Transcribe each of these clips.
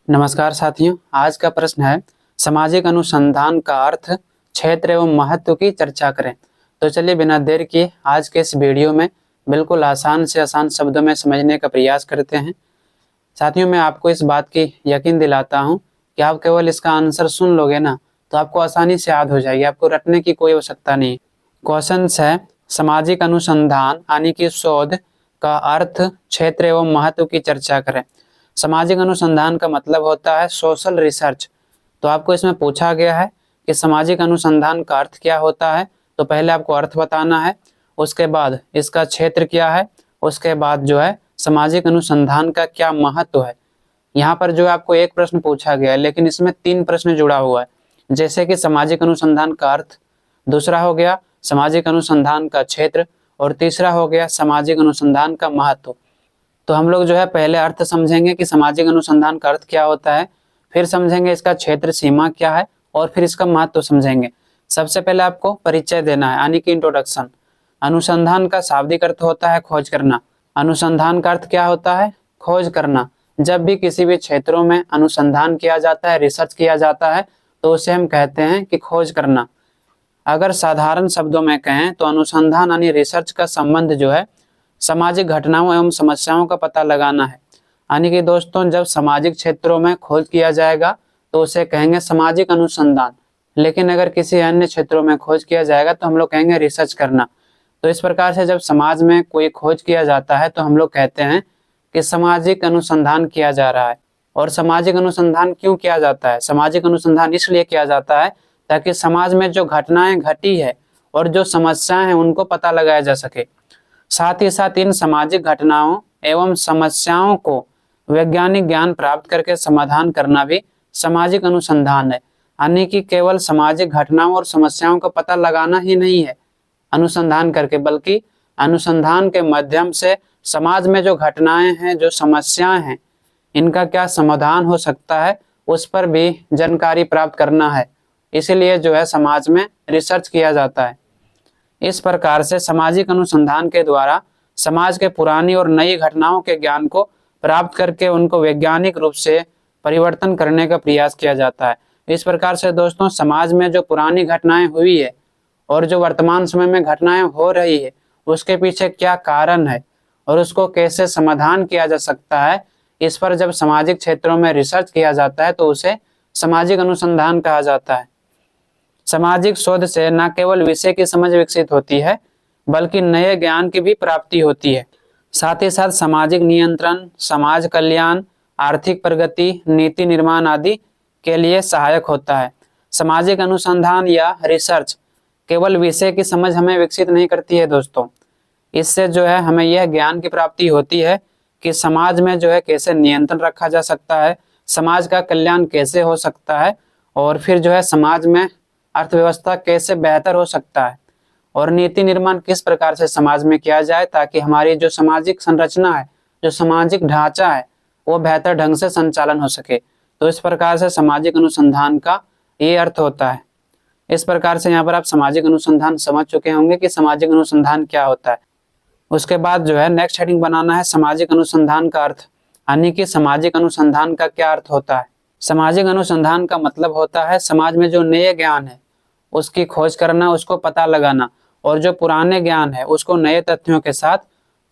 नमस्कार साथियों, आज का प्रश्न है सामाजिक अनुसंधान का अर्थ, क्षेत्र एवं महत्व की चर्चा करें। तो चलिए बिना देर किए आज के इस वीडियो में बिल्कुल आसान से आसान शब्दों में समझने का प्रयास करते हैं। साथियों, मैं आपको इस बात की यकीन दिलाता हूं कि आप केवल इसका आंसर सुन लोगे ना तो आपको आसानी से याद हो जाएगी, आपको रटने की कोई आवश्यकता नहीं। क्वेश्चन है सामाजिक अनुसंधान यानी कि शोध का अर्थ, क्षेत्र एवं महत्व की चर्चा करें। सामाजिक अनुसंधान का मतलब होता है सोशल रिसर्च। तो आपको इसमें पूछा गया है कि सामाजिक अनुसंधान का अर्थ क्या होता है, तो पहले आपको अर्थ बताना है, उसके बाद इसका क्षेत्र क्या है, उसके बाद जो है सामाजिक अनुसंधान का क्या महत्व है। यहाँ पर जो आपको एक प्रश्न पूछा गया है लेकिन इसमें 3 प्रश्न जुड़ा हुआ है, जैसे कि सामाजिक अनुसंधान का अर्थ, दूसरा हो गया सामाजिक अनुसंधान का क्षेत्र और तीसरा हो गया सामाजिक अनुसंधान का महत्व। तो हम लोग जो है पहले अर्थ समझेंगे कि सामाजिक अनुसंधान का अर्थ क्या होता है, फिर समझेंगे इसका क्षेत्र सीमा क्या है और फिर इसका महत्व समझेंगे। सबसे पहले आपको परिचय देना है यानी कि इंट्रोडक्शन। अनुसंधान का शाब्दिक अर्थ होता है खोज करना। अनुसंधान का अर्थ क्या होता है? खोज करना। जब भी किसी भी क्षेत्रों में अनुसंधान किया जाता है, रिसर्च किया जाता है, तो उसे हम कहते हैं कि खोज करना। अगर साधारण शब्दों में कहें तो अनुसंधान यानी रिसर्च का संबंध जो है सामाजिक घटनाओं एवं समस्याओं का पता लगाना है। यानी कि दोस्तों, जब सामाजिक क्षेत्रों में खोज किया जाएगा तो उसे कहेंगे सामाजिक अनुसंधान, लेकिन अगर किसी अन्य क्षेत्रों में खोज किया जाएगा तो हम लोग कहेंगे रिसर्च करना। तो इस प्रकार से जब समाज में कोई खोज किया जाता है तो हम लोग कहते हैं कि सामाजिक अनुसंधान किया जा रहा है। और सामाजिक अनुसंधान क्यों किया जाता है? सामाजिक अनुसंधान इसलिए किया जाता है ताकि समाज में जो घटनाएं घटी है और जो समस्याएं हैं उनको पता लगाया जा सके। साथ ही साथ इन सामाजिक घटनाओं एवं समस्याओं को वैज्ञानिक ज्ञान प्राप्त करके समाधान करना भी सामाजिक अनुसंधान है। यानी कि केवल सामाजिक घटनाओं और समस्याओं का पता लगाना ही नहीं है अनुसंधान करके, बल्कि अनुसंधान के माध्यम से समाज में जो घटनाएं हैं, जो समस्याएं हैं, इनका क्या समाधान हो सकता है उस पर भी जानकारी प्राप्त करना है। इसीलिए जो है समाज में रिसर्च किया जाता है। इस प्रकार से सामाजिक अनुसंधान के द्वारा समाज के पुरानी और नई घटनाओं के ज्ञान को प्राप्त करके उनको वैज्ञानिक रूप से परिवर्तन करने का प्रयास किया जाता है। इस प्रकार से दोस्तों, समाज में जो पुरानी घटनाएं हुई है और जो वर्तमान समय में घटनाएं हो रही है उसके पीछे क्या कारण है और उसको कैसे समाधान किया जा सकता है, इस पर जब सामाजिक क्षेत्रों में रिसर्च किया जाता है तो उसे सामाजिक अनुसंधान कहा जाता है। सामाजिक शोध से न केवल विषय की समझ विकसित होती है बल्कि नए ज्ञान की भी प्राप्ति होती है। साथ ही साथ सामाजिक नियंत्रण, समाज कल्याण, आर्थिक प्रगति, नीति निर्माण आदि के लिए सहायक होता है। सामाजिक अनुसंधान या रिसर्च केवल विषय की समझ हमें विकसित नहीं करती है दोस्तों, इससे जो है हमें यह ज्ञान की प्राप्ति होती है कि समाज में जो है कैसे नियंत्रण रखा जा सकता है, समाज का कल्याण कैसे हो सकता है और फिर जो है समाज में अर्थव्यवस्था कैसे बेहतर हो सकता है और नीति निर्माण किस प्रकार से समाज में किया जाए ताकि हमारी जो सामाजिक संरचना है, जो सामाजिक ढांचा है, वो बेहतर ढंग से संचालन हो सके। तो इस प्रकार से सामाजिक अनुसंधान का ये अर्थ होता है। इस प्रकार से यहाँ पर आप सामाजिक अनुसंधान समझ चुके होंगे कि सामाजिक अनुसंधान क्या होता है। उसके बाद जो है नेक्स्ट हेडिंग बनाना है सामाजिक अनुसंधान का अर्थ, यानी कि सामाजिक अनुसंधान का क्या अर्थ होता है। सामाजिक अनुसंधान का मतलब होता है समाज में जो नए ज्ञान है उसकी खोज करना, उसको पता लगाना और जो पुराने ज्ञान है उसको नए तथ्यों के साथ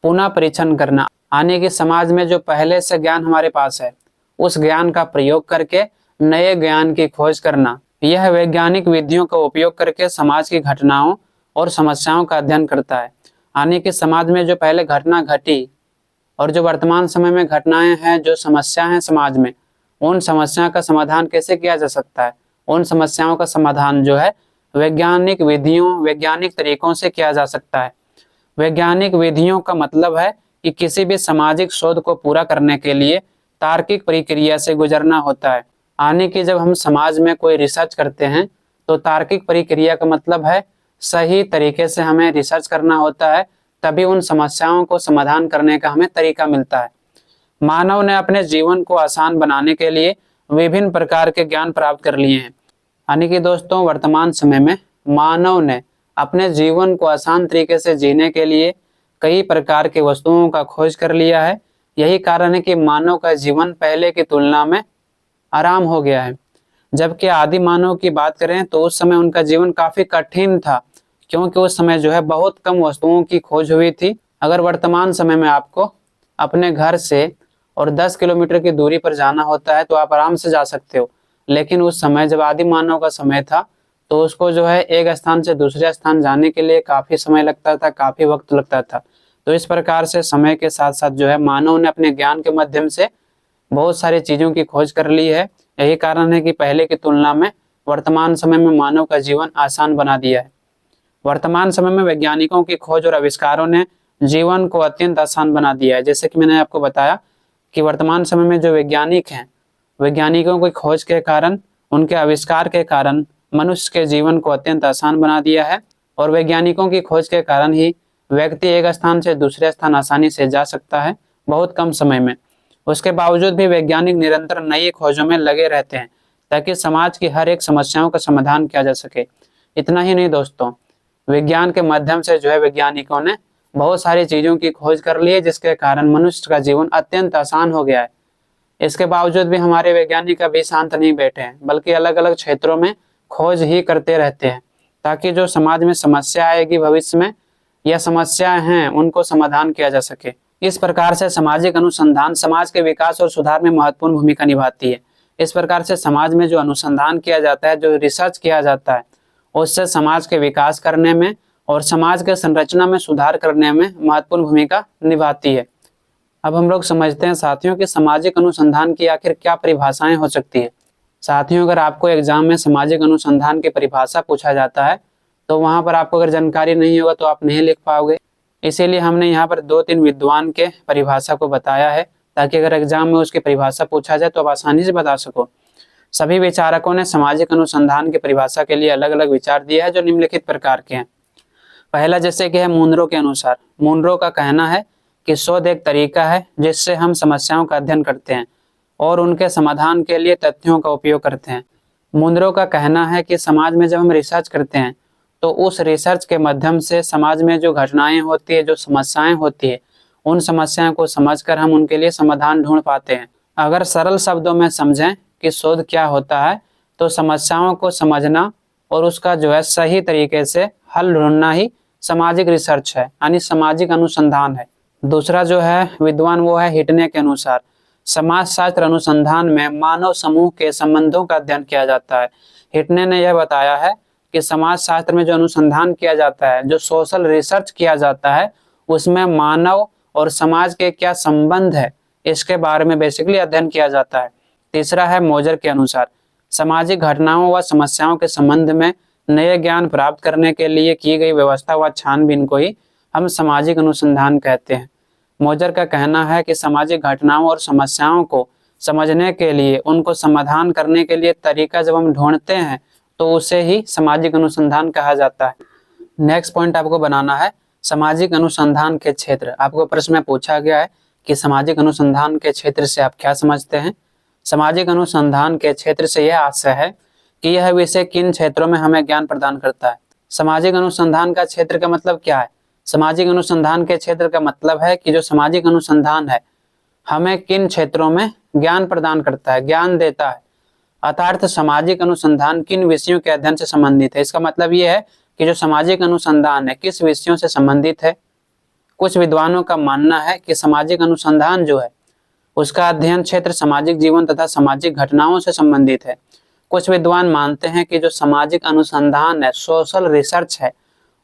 पुनः परीक्षण करना। यानी कि समाज में जो पहले से ज्ञान हमारे पास है उस ज्ञान का प्रयोग करके नए ज्ञान की खोज करना। यह वैज्ञानिक विधियों का उपयोग करके समाज की घटनाओं और समस्याओं का अध्ययन करता है। यानी कि समाज में जो पहले घटना घटी और जो वर्तमान समय में घटनाएं हैं, जो समस्या है समाज में, उन समस्याओं का समाधान कैसे किया जा सकता है। उन समस्याओं का समाधान जो है वैज्ञानिक विधियों, वैज्ञानिक तरीकों से किया जा सकता है। वैज्ञानिक विधियों का मतलब है कि किसी भी सामाजिक शोध को पूरा करने के लिए तार्किक प्रक्रिया से गुजरना होता है। यानी कि जब हम समाज में कोई रिसर्च करते हैं तो तार्किक प्रक्रिया का मतलब है सही तरीके से हमें रिसर्च करना होता है, तभी उन समस्याओं को समाधान करने का हमें तरीका मिलता है। मानव ने अपने जीवन को आसान बनाने के लिए विभिन्न प्रकार के ज्ञान प्राप्त कर लिए हैं। यानी कि दोस्तों, वर्तमान समय में मानव ने अपने जीवन को आसान तरीके से जीने के लिए कई प्रकार की वस्तुओं का खोज कर लिया है। यही कारण है कि मानव का जीवन पहले की तुलना में आराम हो गया है। जबकि आदि मानव की बात करें तो उस समय उनका जीवन काफी कठिन था, क्योंकि उस समय जो है बहुत कम वस्तुओं की खोज हुई थी। अगर वर्तमान समय में आपको अपने घर से और 10 किलोमीटर की दूरी पर जाना होता है तो आप आराम से जा सकते हो, लेकिन उस समय जब आदि मानव का समय था तो उसको जो है एक स्थान से दूसरे स्थान जाने के लिए काफी समय लगता था, काफी वक्त लगता था। तो इस प्रकार से समय के साथ साथ जो है मानव ने अपने ज्ञान के माध्यम से बहुत सारी चीजों की खोज कर ली है। यही कारण है कि पहले की तुलना में वर्तमान समय में मानव का जीवन आसान बना दिया है। वर्तमान समय में वैज्ञानिकों की खोज और आविष्कारों ने जीवन को अत्यंत आसान बना दिया है। जैसे कि मैंने आपको बताया कि वर्तमान समय में जो वैज्ञानिक हैं, वैज्ञानिकों की खोज के कारण, उनके आविष्कार के कारण मनुष्य के जीवन को अत्यंत आसान बना दिया है। और वैज्ञानिकों की खोज के कारण ही व्यक्ति एक स्थान से दूसरे स्थान आसानी से जा सकता है बहुत कम समय में। उसके बावजूद भी वैज्ञानिक निरंतर नई खोजों में लगे रहते हैं ताकि समाज की हर एक समस्याओं का समाधान किया जा सके। इतना ही नहीं दोस्तों, विज्ञान के माध्यम से जो है वैज्ञानिकों ने बहुत सारी चीजों की खोज कर ली है, जिसके कारण मनुष्य का जीवन अत्यंत आसान हो गया है। इसके बावजूद भी हमारे वैज्ञानिक अभी शांत नहीं बैठे हैं, बल्कि अलग अलग क्षेत्रों में खोज ही करते रहते हैं, ताकि जो समाज में समस्या आएगी भविष्य में या समस्याएं हैं उनको समाधान किया जा सके। इस प्रकार से सामाजिक अनुसंधान समाज के विकास और सुधार में महत्वपूर्ण भूमिका निभाती है। इस प्रकार से समाज में जो अनुसंधान किया जाता है, जो रिसर्च किया जाता है, उससे समाज के विकास करने में और समाज के संरचना में सुधार करने में महत्वपूर्ण भूमिका निभाती है। अब हम लोग समझते हैं साथियों कि सामाजिक अनुसंधान की आखिर क्या परिभाषाएं हो सकती है। साथियों, अगर आपको एग्जाम में सामाजिक अनुसंधान की परिभाषा पूछा जाता है तो वहां पर आपको अगर जानकारी नहीं होगा तो आप नहीं लिख पाओगे। इसीलिए हमने यहाँ पर 2-3 विद्वान के परिभाषा को बताया है, ताकि अगर एग्जाम में उसकी परिभाषा पूछा जाए तो आप आसानी से बता सको। सभी विचारकों ने सामाजिक अनुसंधान की परिभाषा के लिए अलग अलग विचार दिए हैं, जो निम्नलिखित प्रकार के हैं। पहला जैसे कि है मुनरो के अनुसार। मुनरो का कहना है कि शोध एक तरीका है जिससे हम समस्याओं का अध्ययन करते हैं और उनके समाधान के लिए तथ्यों का उपयोग करते हैं। मुनरो का कहना है कि समाज में जब हम रिसर्च करते हैं तो उस रिसर्च के माध्यम से समाज में जो घटनाएं होती है, जो समस्याएं होती है, उन समस्याओं को समझकर हम उनके लिए समाधान ढूंढ पाते हैं। अगर सरल शब्दों में समझें कि शोध क्या होता है, तो समस्याओं को समझना और उसका जो है सही तरीके से हल ढूंढना ही सामाजिक रिसर्च है, यानी सामाजिक अनुसंधान है। दूसरा जो है विद्वान वो है हिटने के अनुसार। समाज शास्त्र अनुसंधान में मानव समूह के संबंधों का अध्ययन किया जाता है। हिटने ने यह बताया है कि समाज शास्त्र में जो अनुसंधान किया जाता है, जो सोशल रिसर्च किया जाता है, उसमें मानव और समाज के क्या संबंध है, इसके बारे में बेसिकली अध्ययन किया जाता है। तीसरा है मोजर के अनुसार। सामाजिक घटनाओं व समस्याओं के संबंध में नए ज्ञान प्राप्त करने के लिए की गई व्यवस्था व छानबीन को ही हम सामाजिक अनुसंधान कहते हैं। मोजर का कहना है कि सामाजिक घटनाओं और समस्याओं को समझने के लिए, उनको समाधान करने के लिए तरीका जब हम ढूंढते हैं तो उसे ही सामाजिक अनुसंधान कहा जाता है। नेक्स्ट पॉइंट आपको बनाना है सामाजिक अनुसंधान के क्षेत्र। आपको प्रश्न में पूछा गया है कि सामाजिक अनुसंधान के क्षेत्र से आप क्या समझते हैं। सामाजिक अनुसंधान के क्षेत्र से यह आशय है कि यह विषय किन क्षेत्रों में हमें ज्ञान प्रदान करता है। सामाजिक अनुसंधान का क्षेत्र का मतलब क्या है? सामाजिक अनुसंधान के क्षेत्र का मतलब है कि जो सामाजिक अनुसंधान है हमें किन क्षेत्रों में ज्ञान प्रदान करता है, ज्ञान देता है। अर्थात सामाजिक अनुसंधान किन विषयों के अध्ययन से संबंधित है। इसका मतलब यह है कि जो सामाजिक अनुसंधान है किस विषयों से संबंधित है। कुछ विद्वानों का मानना है कि सामाजिक अनुसंधान जो है उसका अध्ययन क्षेत्र सामाजिक जीवन तथा सामाजिक घटनाओं से संबंधित है। कुछ विद्वान मानते हैं कि जो सामाजिक अनुसंधान है, सोशल रिसर्च है,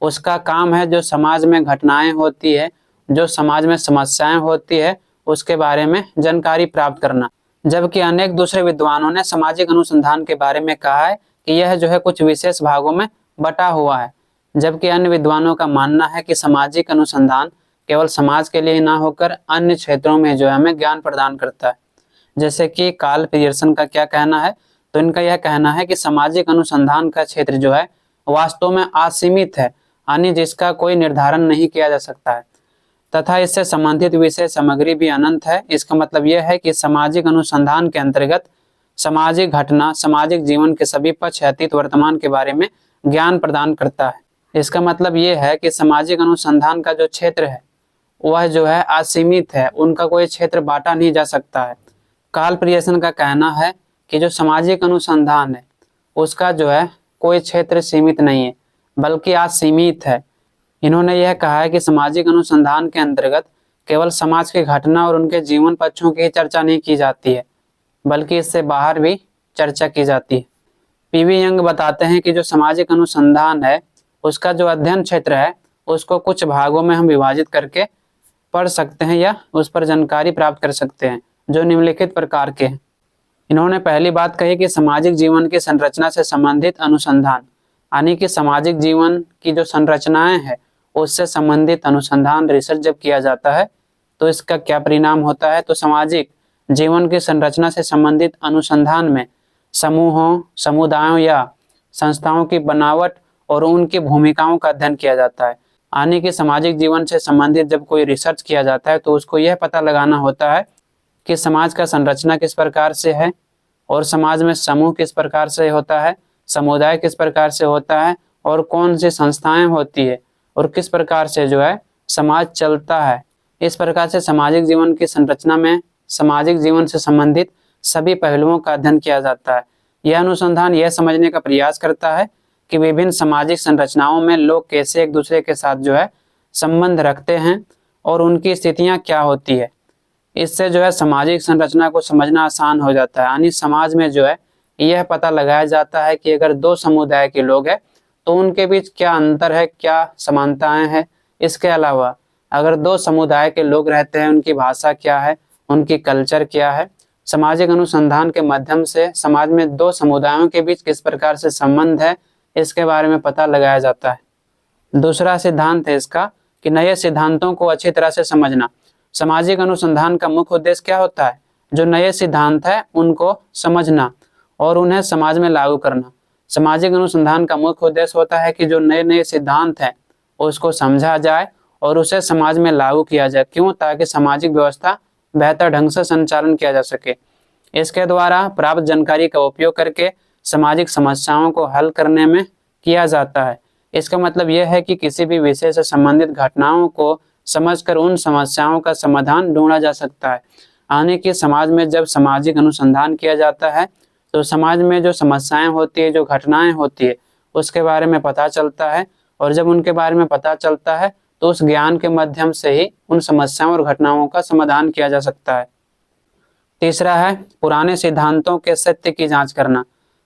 उसका काम है जो समाज में घटनाएं होती है, जो समाज में समस्याएं होती है, उसके बारे में जानकारी प्राप्त करना। जबकि अनेक दूसरे विद्वानों ने सामाजिक अनुसंधान के बारे में कहा है कि यह जो है कुछ विशेष भागों में बटा हुआ है। जबकि अन्य विद्वानों का मानना है कि सामाजिक अनुसंधान केवल समाज के लिए ना होकर अन्य क्षेत्रों में जो है हमें ज्ञान प्रदान करता है। जैसे कि कार्ल पियर्सन का क्या कहना है, तो इनका यह कहना है कि सामाजिक अनुसंधान का क्षेत्र जो है वास्तव में असीमित है, यानी जिसका कोई निर्धारण नहीं किया जा सकता है, तथा इससे संबंधित विषय सामग्री भी अनंत है। इसका मतलब यह है कि सामाजिक अनुसंधान के अंतर्गत सामाजिक घटना, सामाजिक जीवन के सभी पक्ष, अतीत वर्तमान के बारे में ज्ञान प्रदान करता है। इसका मतलब यह है कि सामाजिक अनुसंधान का जो क्षेत्र है वह जो है असीमित है, उनका कोई क्षेत्र बांटा नहीं जा सकता है। कार्ल पियर्सन का कहना है कि जो सामाजिक अनुसंधान है उसका जो है कोई क्षेत्र सीमित नहीं है, बल्कि आज सीमित है। इन्होंने यह कहा है कि सामाजिक अनुसंधान के अंतर्गत केवल समाज की घटना और उनके जीवन पक्षों की चर्चा नहीं की जाती है, बल्कि इससे बाहर भी चर्चा की जाती है। पीवी यंग बताते हैं कि जो सामाजिक अनुसंधान है उसका जो अध्ययन क्षेत्र है उसको कुछ भागों में हम विभाजित करके पढ़ सकते हैं या उस पर जानकारी प्राप्त कर सकते हैं, जो निम्नलिखित प्रकार के हैं। इन्होंने पहली बात कही कि सामाजिक जीवन की संरचना से संबंधित अनुसंधान, यानी कि सामाजिक जीवन की जो संरचनाएं हैं उससे संबंधित अनुसंधान रिसर्च जब किया जाता है तो इसका क्या परिणाम होता है। तो सामाजिक जीवन की संरचना से संबंधित अनुसंधान में समूहों, समुदायों या संस्थाओं की बनावट और उनकी भूमिकाओं का अध्ययन किया जाता है। यानी कि सामाजिक जीवन से संबंधित जब कोई रिसर्च किया जाता है तो उसको यह पता लगाना होता है कि समाज का संरचना किस प्रकार से है और समाज में समूह किस प्रकार से होता है, समुदाय किस प्रकार से होता है और कौन सी संस्थाएं होती है और किस प्रकार से जो है समाज चलता है। इस प्रकार से सामाजिक जीवन की संरचना में सामाजिक जीवन से संबंधित सभी पहलुओं का अध्ययन किया जाता है। यह अनुसंधान यह समझने का प्रयास करता है कि विभिन्न सामाजिक संरचनाओं में लोग कैसे एक दूसरे के साथ जो है संबंध रखते हैं और उनकी स्थितियां क्या होती है। इससे जो है सामाजिक संरचना को समझना आसान हो जाता है। यानी समाज में जो है यह पता लगाया जाता है कि अगर दो समुदाय के लोग हैं तो उनके बीच क्या अंतर है, क्या समानताएं हैं। इसके अलावा अगर दो समुदाय के लोग रहते हैं, उनकी भाषा क्या है, उनकी कल्चर क्या है। सामाजिक अनुसंधान के माध्यम से समाज में दो समुदायों के बीच किस प्रकार से संबंध है इसके बारे में पता लगाया जाता है। दूसरा सिद्धांत है इसका कि नए सिद्धांतों को अच्छी तरह से समझना। सामाजिक अनुसंधान का मुख्य उद्देश्य क्या होता है? जो नए सिद्धांत है उनको समझना और उन्हें समाज में लागू करना। सामाजिक अनुसंधान का मुख्य उद्देश्य होता है कि जो नए नए सिद्धांत हैं उसको समझा जाए और उसे समाज में लागू किया जाए। क्यों? ताकि सामाजिक व्यवस्था बेहतर ढंग से संचालन किया जा सके। इसके द्वारा प्राप्त जानकारी का उपयोग करके सामाजिक समस्याओं को हल करने में किया जाता है। इसका मतलब यह है कि किसी भी विषय से संबंधित घटनाओं को समझकर उन समस्याओं का समाधान ढूंढा जा सकता है। यानी कि समाज में जब सामाजिक अनुसंधान किया जाता है तो समाज में जो समस्याएं होती है, जो घटनाएं होती है, उसके बारे में पता चलता है और जब उनके बारे में पता चलता है तो उस ज्ञान के माध्यम से ही उन समस्याओं और घटनाओं का समाधान किया जा सकता है। तीसरा है पुराने सिद्धांतों के सत्य की जांच करना।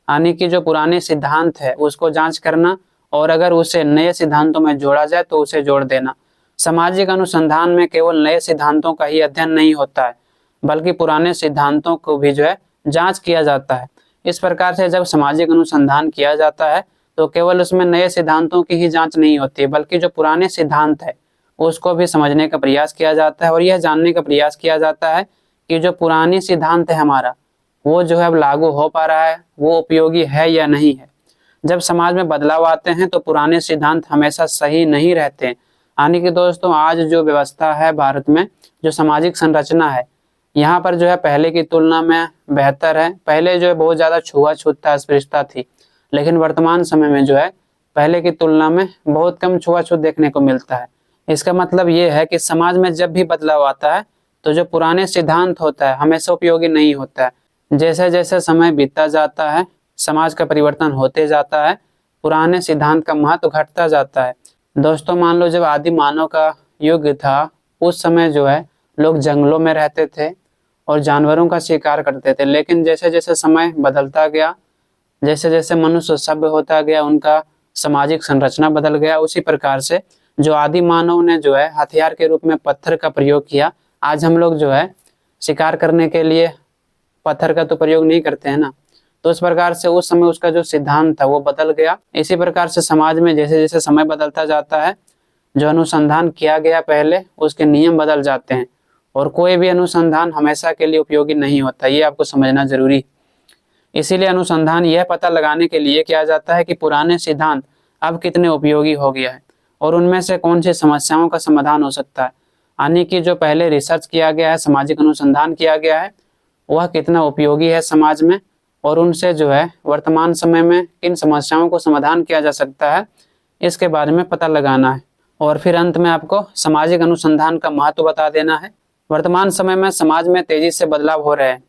यानी कि जो पुराने सिद्धांत है उसको जांच करना और अगर उसे नए सिद्धांतों में जोड़ा जाए तो उसे जोड़ देना। सामाजिक अनुसंधान में केवल नए सिद्धांतों का ही अध्ययन नहीं होता है, बल्कि पुराने सिद्धांतों को भी जो है जांच किया जाता है। इस प्रकार से जब सामाजिक अनुसंधान किया जाता है तो केवल उसमें नए सिद्धांतों की ही जांच नहीं होती है, बल्कि जो पुराने सिद्धांत है उसको भी समझने का प्रयास किया जाता है और यह जानने का प्रयास किया जाता है कि जो पुरानी सिद्धांत है हमारा वो जो है अब लागू हो पा रहा है, वो उपयोगी है या नहीं है। जब समाज में बदलाव आते हैं तो पुराने सिद्धांत हमेशा सही नहीं रहते। यानी कि दोस्तों आज जो व्यवस्था है भारत में, जो सामाजिक संरचना है, यहाँ पर जो है पहले की तुलना में बेहतर है। पहले जो है बहुत ज़्यादा छुआछूत था, अस्पृश्यता थी, लेकिन वर्तमान समय में जो है पहले की तुलना में बहुत कम छुआछूत देखने को मिलता है। इसका मतलब ये है कि समाज में जब भी बदलाव आता है तो जो पुराने सिद्धांत होता है हमेशा उपयोगी नहीं होता है। जैसे जैसे समय बीतता जाता है, समाज का परिवर्तन होते जाता है, पुराने सिद्धांत का महत्व घटता जाता है। दोस्तों मान लो जब आदि मानव का युग था उस समय जो है लोग जंगलों में रहते थे और जानवरों का शिकार करते थे, लेकिन जैसे जैसे समय बदलता गया, जैसे जैसे मनुष्य सभ्य होता गया, उनका सामाजिक संरचना बदल गया। उसी प्रकार से जो आदि मानव ने जो है हथियार के रूप में पत्थर का प्रयोग किया। आज हम लोग जो है शिकार करने के लिए पत्थर का तो प्रयोग नहीं करते हैं ना, तो इस प्रकार से उस समय उसका जो सिद्धांत था वो बदल गया। इसी प्रकार से समाज में जैसे जैसे समय बदलता जाता है, जो अनुसंधान किया गया पहले उसके नियम बदल जाते हैं और कोई भी अनुसंधान हमेशा के लिए उपयोगी नहीं होता, ये आपको समझना जरूरी। इसीलिए अनुसंधान यह पता लगाने के लिए किया जाता है कि पुराने सिद्धांत अब कितने उपयोगी हो गया है और उनमें से कौन सी समस्याओं का समाधान हो सकता है। यानी कि जो पहले रिसर्च किया गया है, सामाजिक अनुसंधान किया गया है, वह कितना उपयोगी है समाज में और उनसे जो है वर्तमान समय में किन समस्याओं को समाधान किया जा सकता है, इसके बारे में पता लगाना है। और फिर अंत में आपको सामाजिक अनुसंधान का महत्व बता देना है। वर्तमान समय में समाज में तेजी से बदलाव हो रहे हैं,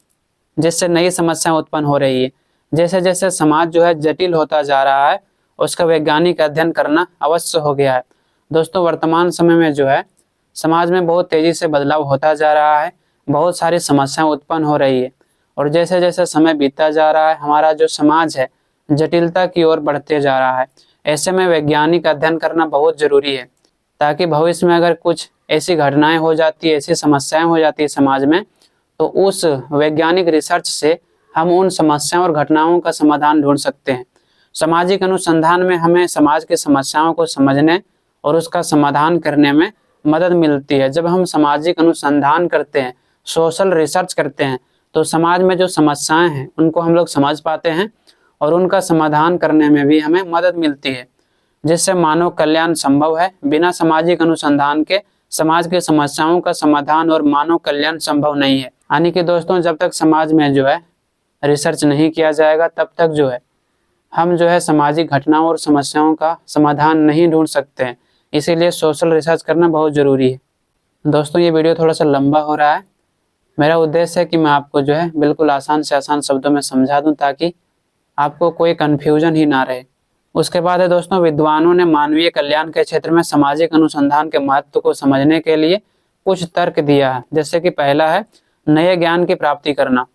जिससे नई समस्याएं उत्पन्न हो रही है। जैसे जैसे समाज जो है जटिल होता जा रहा है, उसका वैज्ञानिक अध्ययन करना अवश्य हो गया है। दोस्तों, वर्तमान समय में जो है समाज में बहुत तेजी से बदलाव होता जा रहा है, बहुत सारी समस्याएं उत्पन्न हो रही है, और जैसे जैसे समय बीतता जा रहा है हमारा जो समाज है जटिलता की ओर बढ़ते जा रहा है। ऐसे में वैज्ञानिक अध्ययन करना बहुत जरूरी है, ताकि भविष्य में अगर कुछ ऐसी घटनाएं हो जाती है, ऐसी समस्याएं हो जाती है समाज में, तो उस वैज्ञानिक रिसर्च से हम उन समस्याओं और घटनाओं का समाधान ढूंढ सकते हैं। सामाजिक अनुसंधान में हमें समाज की समस्याओं को समझने और उसका समाधान करने में मदद मिलती है। जब हम सामाजिक अनुसंधान करते हैं, सोशल रिसर्च करते हैं, तो समाज में जो समस्याएं हैं उनको हम लोग समझ पाते हैं और उनका समाधान करने में भी हमें मदद मिलती है, जिससे मानव कल्याण संभव है। बिना सामाजिक अनुसंधान के समाज की समस्याओं का समाधान और मानव कल्याण संभव नहीं है। यानी कि दोस्तों, जब तक समाज में जो है रिसर्च नहीं किया जाएगा तब तक जो है हम जो है सामाजिक घटनाओं और समस्याओं का समाधान नहीं ढूंढ सकते हैं। इसीलिए सोशल रिसर्च करना बहुत ज़रूरी है। दोस्तों, ये वीडियो थोड़ा सा लंबा हो रहा है। मेरा उद्देश्य है कि मैं आपको जो है बिल्कुल आसान से आसान शब्दों में समझा दूं, ताकि आपको कोई कन्फ्यूजन ही ना रहे। उसके बाद है दोस्तों, विद्वानों ने मानवीय कल्याण के क्षेत्र में सामाजिक अनुसंधान के महत्व को समझने के लिए कुछ तर्क दिया है। जैसे कि पहला है नए ज्ञान की प्राप्ति करना।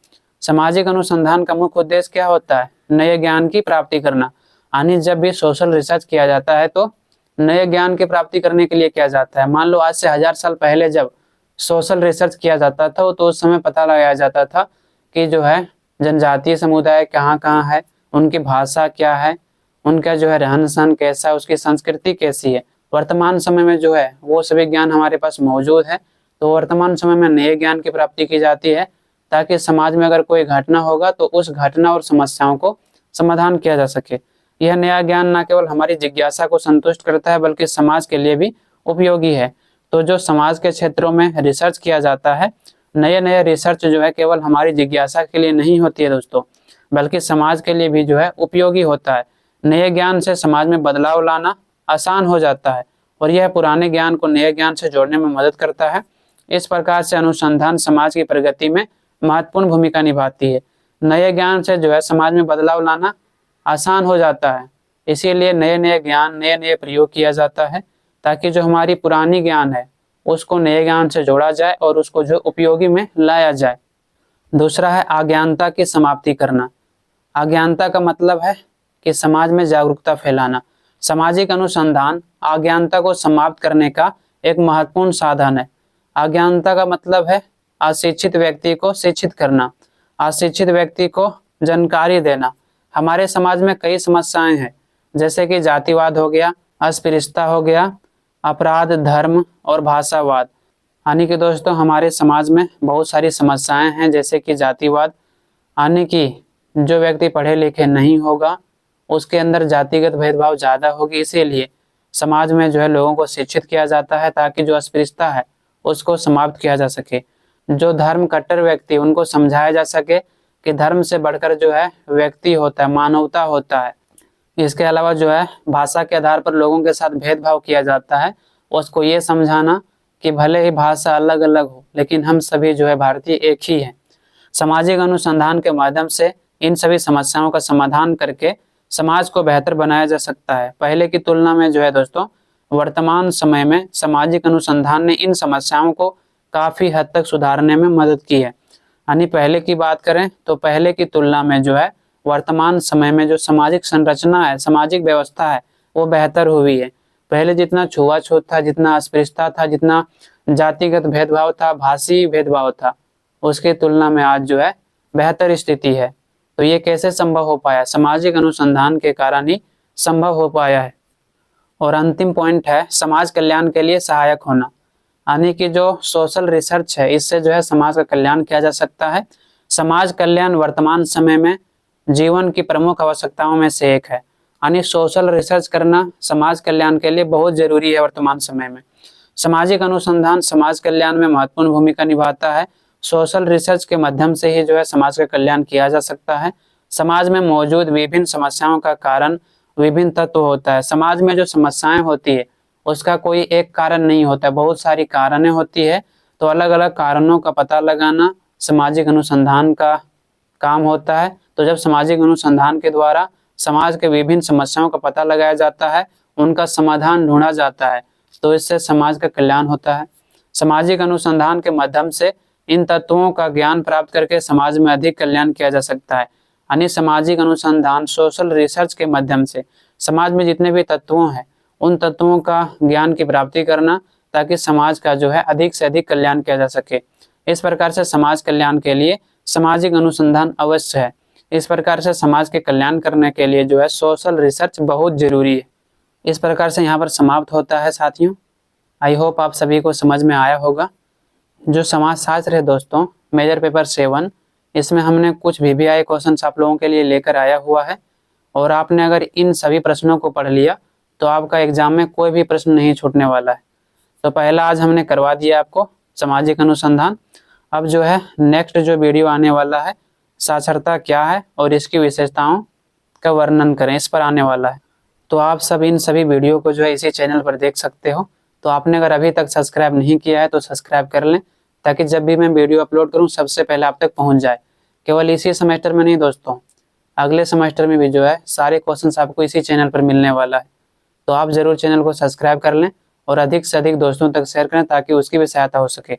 सामाजिक अनुसंधान का मुख्य उद्देश्य क्या होता है? नए ज्ञान की प्राप्ति करना। यानी जब भी सोशल रिसर्च किया जाता है तो नए ज्ञान की प्राप्ति करने के लिए किया जाता है। मान लो आज से 1000 साल पहले जब सोशल रिसर्च किया जाता था तो उस समय पता लगाया जाता था कि जो है जनजातीय समुदाय कहाँ कहाँ है, उनकी भाषा क्या है, उनका जो है रहन सहन कैसा है, उसकी संस्कृति कैसी है। वर्तमान समय में जो है वो सभी ज्ञान हमारे पास मौजूद है। तो वर्तमान समय में नए ज्ञान की प्राप्ति की जाती है, ताकि समाज में अगर कोई घटना होगा तो उस घटना और समस्याओं को समाधान किया जा सके। यह नया ज्ञान न केवल हमारी जिज्ञासा को संतुष्ट करता है बल्कि समाज के लिए भी उपयोगी है। तो जो समाज के क्षेत्रों में रिसर्च किया जाता है, नए नए रिसर्च जो है केवल हमारी जिज्ञासा के लिए नहीं होती है दोस्तों, बल्कि समाज के लिए भी जो है उपयोगी होता है। नए ज्ञान से समाज में बदलाव लाना आसान हो जाता है और यह पुराने ज्ञान को नए ज्ञान से जोड़ने में मदद करता है। इस प्रकार से अनुसंधान समाज की प्रगति में महत्वपूर्ण भूमिका निभाती है। नए ज्ञान से जो है समाज में बदलाव लाना आसान हो जाता है, इसीलिए नए नए ज्ञान, नए नए प्रयोग किया जाता है, ताकि जो हमारी पुरानी ज्ञान है उसको नए ज्ञान से जोड़ा जाए और उसको जो उपयोगी में लाया जाए। दूसरा है अज्ञानता की समाप्ति करना। अज्ञानता का मतलब है कि समाज में जागरूकता फैलाना। सामाजिक अनुसंधान अज्ञानता को समाप्त करने का एक महत्वपूर्ण साधन है। अज्ञानता का मतलब है अशिक्षित व्यक्ति को शिक्षित करना, अशिक्षित व्यक्ति को जानकारी देना। हमारे समाज में कई समस्याएं हैं, जैसे कि जातिवाद हो गया, अस्पृश्यता हो गया, अपराध, धर्म और भाषावाद। यानी कि दोस्तों हमारे समाज में बहुत सारी समस्याएं हैं, जैसे कि जातिवाद, यानी कि जो व्यक्ति पढ़े लिखे नहीं होगा उसके अंदर जातिगत भेदभाव ज़्यादा होगी। इसीलिए समाज में जो है लोगों को शिक्षित किया जाता है, ताकि जो अस्पृश्यता है उसको समाप्त किया जा सके। जो धर्म कट्टर व्यक्ति, उनको समझाया जा सके कि धर्म से बढ़कर जो है व्यक्ति होता है, मानवता होता है। इसके अलावा जो है भाषा के आधार पर लोगों के साथ भेदभाव किया जाता है, उसको ये समझाना कि भले ही भाषा अलग अलग हो लेकिन हम सभी जो है भारतीय एक ही हैं। सामाजिक अनुसंधान के माध्यम से इन सभी समस्याओं का समाधान करके समाज को बेहतर बनाया जा सकता है। पहले की तुलना में जो है दोस्तों वर्तमान समय में सामाजिक अनुसंधान ने इन समस्याओं को काफ़ी हद तक सुधारने में मदद की है। यानी पहले की बात करें तो पहले की तुलना में जो है वर्तमान समय में जो सामाजिक संरचना है, सामाजिक व्यवस्था है, वो बेहतर हुई है। पहले जितना छुआछूत था, जितना अस्पृश्यता था, जितना जातिगत भेदभाव था, भाषी भेदभाव था, उसकी तुलना में आज जो है बेहतर स्थिति है। तो ये कैसे संभव हो पाया? सामाजिक अनुसंधान के कारण ही संभव हो पाया है। और अंतिम पॉइंट है समाज कल्याण के लिए सहायक होना। यानी कि जो सोशल रिसर्च है इससे जो है समाज का कल्याण किया जा सकता है। समाज कल्याण वर्तमान समय में जीवन की प्रमुख आवश्यकताओं में से एक है। यानी सोशल रिसर्च करना समाज कल्याण के लिए बहुत जरूरी है वर्तमान समय में। सामाजिक अनुसंधान समाज कल्याण में महत्वपूर्ण भूमिका निभाता है। सोशल रिसर्च के माध्यम से ही जो है समाज का कल्याण किया जा सकता है। समाज में मौजूद विभिन्न समस्याओं का कारण विभिन्न तत्व होता है। समाज में जो समस्याएं होती है उसका कोई एक कारण नहीं होता, बहुत सारी कारणें होती है। तो अलग अलग कारणों का पता लगाना सामाजिक अनुसंधान का काम होता है। तो जब सामाजिक अनुसंधान के द्वारा समाज के विभिन्न समस्याओं का पता लगाया जाता है, उनका समाधान ढूंढा जाता है, तो इससे समाज का कल्याण होता है। सामाजिक अनुसंधान के माध्यम से इन तत्वों का ज्ञान प्राप्त करके समाज में अधिक कल्याण किया जा सकता है। यानी सामाजिक अनुसंधान सोशल रिसर्च के माध्यम से समाज में जितने भी तत्वों हैं उन तत्वों का ज्ञान की प्राप्ति करना, ताकि समाज का जो है अधिक से अधिक कल्याण किया जा सके। इस प्रकार से समाज कल्याण के लिए सामाजिक अनुसंधान अवश्य है। इस प्रकार से समाज के कल्याण करने के लिए जो है सोशल रिसर्च बहुत जरूरी है। इस प्रकार से यहाँ पर समाप्त होता है साथियों। आई होप आप सभी को समझ में आया होगा। जो समाजशास्त्र है दोस्तों, मेजर पेपर 7, इसमें हमने कुछ VVI क्वेश्चंस आप लोगों के लिए लेकर आया हुआ है, और आपने अगर इन सभी प्रश्नों को पढ़ लिया तो आपका एग्जाम में कोई भी प्रश्न नहीं छूटने वाला है। तो पहला आज हमने करवा दिया आपको सामाजिक अनुसंधान। अब जो है नेक्स्ट जो वीडियो आने वाला है, साक्षरता क्या है और इसकी विशेषताओं का वर्णन करें, इस पर आने वाला है। तो आप सब इन सभी वीडियो को जो है इसी चैनल पर देख सकते हो। तो आपने अगर अभी तक सब्सक्राइब नहीं किया है तो सब्सक्राइब कर लें, ताकि जब भी मैं वीडियो अपलोड करूं सबसे पहले आप तक पहुंच जाए। केवल इसी सेमेस्टर में नहीं दोस्तों, अगले सेमेस्टर में भी जो है सारे क्वेश्चंस आपको इसी चैनल पर मिलने वाला है। तो आप जरूर चैनल को सब्सक्राइब कर लें और अधिक से अधिक दोस्तों तक शेयर करें, ताकि उसकी भी सहायता हो सके।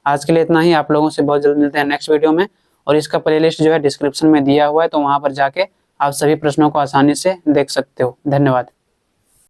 आज के लिए इतना ही। आप लोगों से बहुत जल्द मिलते हैं नेक्स्ट वीडियो में, और इसका प्लेलिस्ट जो है डिस्क्रिप्शन में दिया हुआ है, तो वहाँ पर जाके आप सभी प्रश्नों को आसानी से देख सकते हो। धन्यवाद।